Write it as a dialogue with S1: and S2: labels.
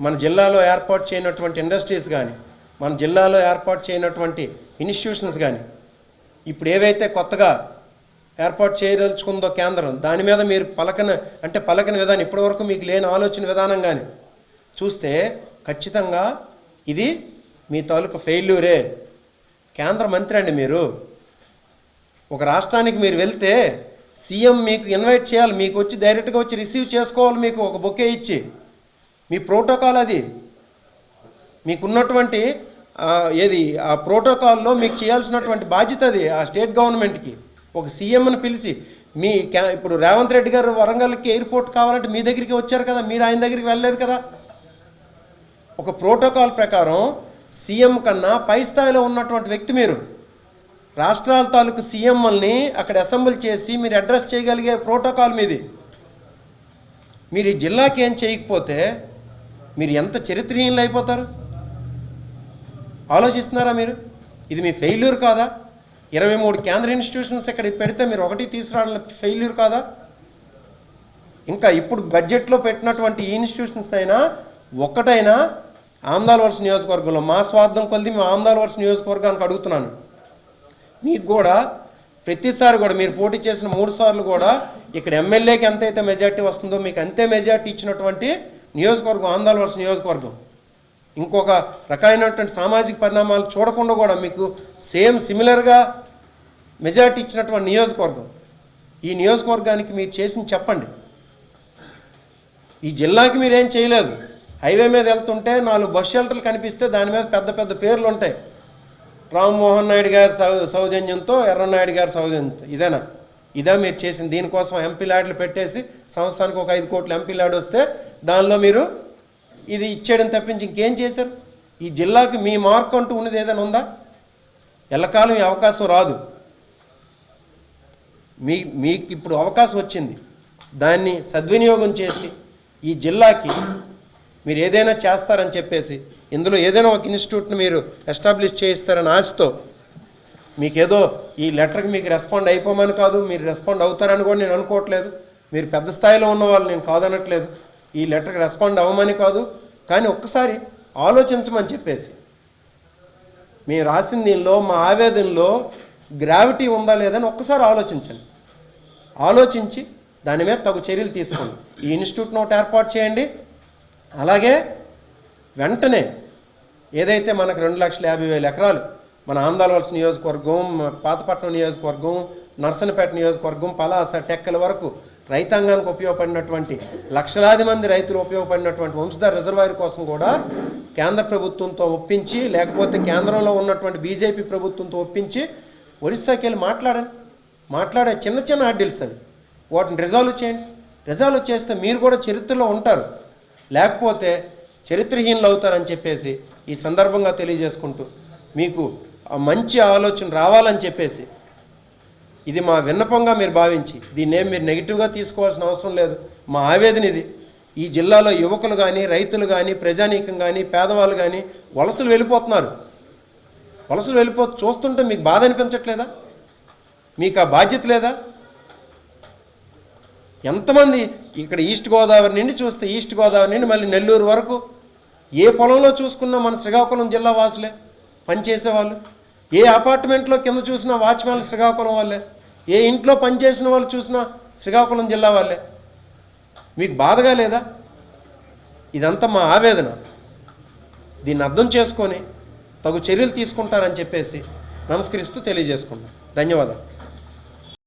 S1: మన జిల్లాలో ఏర్పాటు చేయనటువంటి ఇండస్ట్రీస్ కానీ, మన జిల్లాలో ఏర్పాటు చేయనటువంటి ఇన్స్టిట్యూషన్స్ కానీ, ఇప్పుడు ఏవైతే కొత్తగా ఏర్పాటు చేయదలుచుకుందో కేంద్రం, దాని మీద మీరు పలకన విధానం, ఇప్పటివరకు మీకు లేని ఆలోచన విధానం కానీ చూస్తే ఖచ్చితంగా ఇది మీ తాలూకు ఫెయిల్యూరే. కేంద్ర మంత్రి అండి మీరు. ఒక రాష్ట్రానికి మీరు వెళ్తే సీఎం మీకు ఇన్వైట్ చేయాలి, మీకు వచ్చి డైరెక్ట్గా వచ్చి రిసీవ్ చేసుకోవాలి, మీకు ఒక బొకే ఇచ్చి. మీ ప్రోటోకాల్ అది. మీకున్నటువంటి ఆ ప్రోటోకాల్లో మీకు చేయాల్సినటువంటి బాధ్యత అది. ఆ స్టేట్ గవర్నమెంట్కి ఒక సీఎంని పిలిచి ఇప్పుడు రేవంత్ రెడ్డి గారు వరంగల్కి ఎయిర్పోర్ట్ కావాలంటే మీ దగ్గరికి వచ్చారు కదా, మీరు ఆయన దగ్గరికి వెళ్ళలేదు కదా. ఒక ప్రోటోకాల్ ప్రకారం సీఎం కన్నా పై స్థాయిలో ఉన్నటువంటి వ్యక్తి మీరు. రాష్ట్రాల తాలూకు సీఎంల్ని అక్కడ అసెంబ్లీ చేసి మీరు అడ్రస్ చేయగలిగే ప్రోటోకాల్ మీది. మీరు ఈ జిల్లాకి ఏం చేయకపోతే మీరు ఎంత చరిత్రహీనులు అయిపోతారు ఆలోచిస్తున్నారా మీరు? ఇది మీ ఫెయిల్యూర్ కాదా? 23 కేంద్ర ఇన్స్టిట్యూషన్స్ ఇక్కడ పెడితే మీరు ఒకటి తీసుకురావడం ఫెయిల్యూర్ కాదా? ఇంకా ఇప్పుడు బడ్జెట్లో పెట్టినటువంటి ఈ ఇన్స్టిట్యూషన్స్ అయినా ఒక్కటైనా ఆమ్దాల్ వలస నియోజకవర్గంలో, మా స్వార్థం కొలిది మేము ఆమ్దాల్ వలస నియోజకవర్గానికి అడుగుతున్నాను. మీకు కూడా ప్రతిసారి కూడా మీరు పోటీ చేసిన 3 సార్లు కూడా ఇక్కడ ఎమ్మెల్యేకి ఎంతైతే మెజార్టీ వస్తుందో మీకు అంతే మెజార్టీ ఇచ్చినటువంటి నియోజకవర్గం ఆమ్దాల్ వలస నియోజకవర్గం. ఇంకొక రకమైనటువంటి సామాజిక పరిణామాలు చూడకుండా కూడా మీకు సిమిలర్గా మెజార్టీ ఇచ్చినటువంటి నియోజకవర్గం. ఈ నియోజకవర్గానికి మీరు చేసింది చెప్పండి. ఈ జిల్లాకి మీరేం చేయలేదు. హైవే మీద వెళ్తుంటే 4 బస్ షెల్టర్లు కనిపిస్తే దాని మీద పెద్ద పెద్ద పేర్లు ఉంటాయి. రామ్మోహన్ నాయుడు గారి సౌజన్యంతో, ఎర్రనాయుడు గారి సౌజన్యంతో. ఇదా మీరు చేసింది? దీనికోసం ఎంపీ ల్యాడ్లు పెట్టేసి సంవత్సరానికి ఒక 5 కోట్ల ఎంపీ ల్యాడ్ వస్తే దానిలో మీరు ఇది ఇచ్చేయడం తప్పించి ఇంకేం చేశారు? ఈ జిల్లాకి మీ మార్క్ అంటూ ఉన్నది ఏదైనా ఉందా? ఎల్లకాలం ఈ అవకాశం రాదు. మీకు ఇప్పుడు అవకాశం వచ్చింది. దాన్ని సద్వినియోగం చేసి ఈ జిల్లాకి మీరు ఏదైనా చేస్తారని చెప్పేసి, ఇందులో ఏదైనా ఒక ఇన్స్టిట్యూట్ని మీరు ఎస్టాబ్లిష్ చేయిస్తారని ఆశతో, మీకేదో ఈ లెటర్కి మీకు రెస్పాండ్ అయిపోమని కాదు, మీరు రెస్పాండ్ అవుతారని కూడా నేను అనుకోవట్లేదు. మీరు పెద్ద స్థాయిలో ఉన్నవాళ్ళు, నేను కాదనట్లేదు. ఈ లెటర్కి రెస్పాండ్ అవ్వమని కాదు, కానీ ఒక్కసారి ఆలోచించమని చెప్పేసి, మేము రాసిన దీనిలో మా ఆవేదనలో గ్రావిటీ ఉందా లేదని ఒక్కసారి ఆలోచించండి. ఆలోచించి దాని మీద తగు చర్యలు తీసుకోండి. ఈ ఇన్స్టిట్యూట్ను ఒకటి ఏర్పాటు చేయండి. అలాగే వెంటనే ఏదైతే మనకు 2,50,000 ఎకరాలు మన ఆమ్దాల్ వలస నియోజకవర్గం, పాతపట్నం నియోజకవర్గం, నర్సనపేట నియోజకవర్గం, పలాస, టెక్కల వరకు రైతాంగానికి ఉపయోగపడినటువంటి లక్షలాది మంది రైతులు ఉపయోగపడినటువంటి వంశధార రిజర్వాయర్ కోసం కూడా కేంద్ర ప్రభుత్వంతో ఒప్పించి, లేకపోతే కేంద్రంలో ఉన్నటువంటి బీజేపీ ప్రభుత్వంతో ఒప్పించి ఒరిస్సాకి వెళ్ళి మాట్లాడే చిన్న చిన్న అడ్డిల్స్ అవి, వాటిని రిజాల్వ్ చేయండి. రిజాల్వ్ చేస్తే మీరు కూడా చరిత్రలో ఉంటారు, లేకపోతే చరిత్రహీనులు అవుతారని చెప్పేసి ఈ సందర్భంగా తెలియజేసుకుంటూ, మీకు మంచి ఆలోచన రావాలని చెప్పేసి ఇది మా విన్నపంగా మీరు భావించి, దీన్నేం మీరు నెగిటివ్గా తీసుకోవాల్సిన అవసరం లేదు. మా ఆవేదన ఇది. ఈ జిల్లాలో యువకులు కానీ, రైతులు కానీ, ప్రజానీకం కానీ, పేదవాళ్ళు కానీ వలసలు వెళ్ళిపోతున్నారు. చూస్తుంటే మీకు బాధ అనిపించట్లేదా? మీకు ఆ బాధ్యత లేదా? ఎంతమంది ఇక్కడ ఈస్ట్ గోదావరి నుండి చూస్తే, ఈస్ట్ గోదావరి నుండి మళ్ళీ నెల్లూరు వరకు ఏ పొలంలో చూసుకున్నా మన శ్రీకాకుళం జిల్లా వాసులే పనిచేసేవాళ్ళు. ఏ అపార్ట్మెంట్లో కింద చూసినా వాచ్మెన్లు శ్రీకాకుళం వాళ్ళే. ఏ ఇంట్లో పనిచేసిన వాళ్ళు చూసినా శ్రీకాకుళం జిల్లా వాళ్ళే. మీకు బాధగా లేదా? ఇదంతా మా ఆవేదన. దీన్ని అర్థం చేసుకొని తగు చర్యలు తీసుకుంటారని చెప్పేసి నమస్కరిస్తూ తెలియజేసుకుంటాం. ధన్యవాదాలు.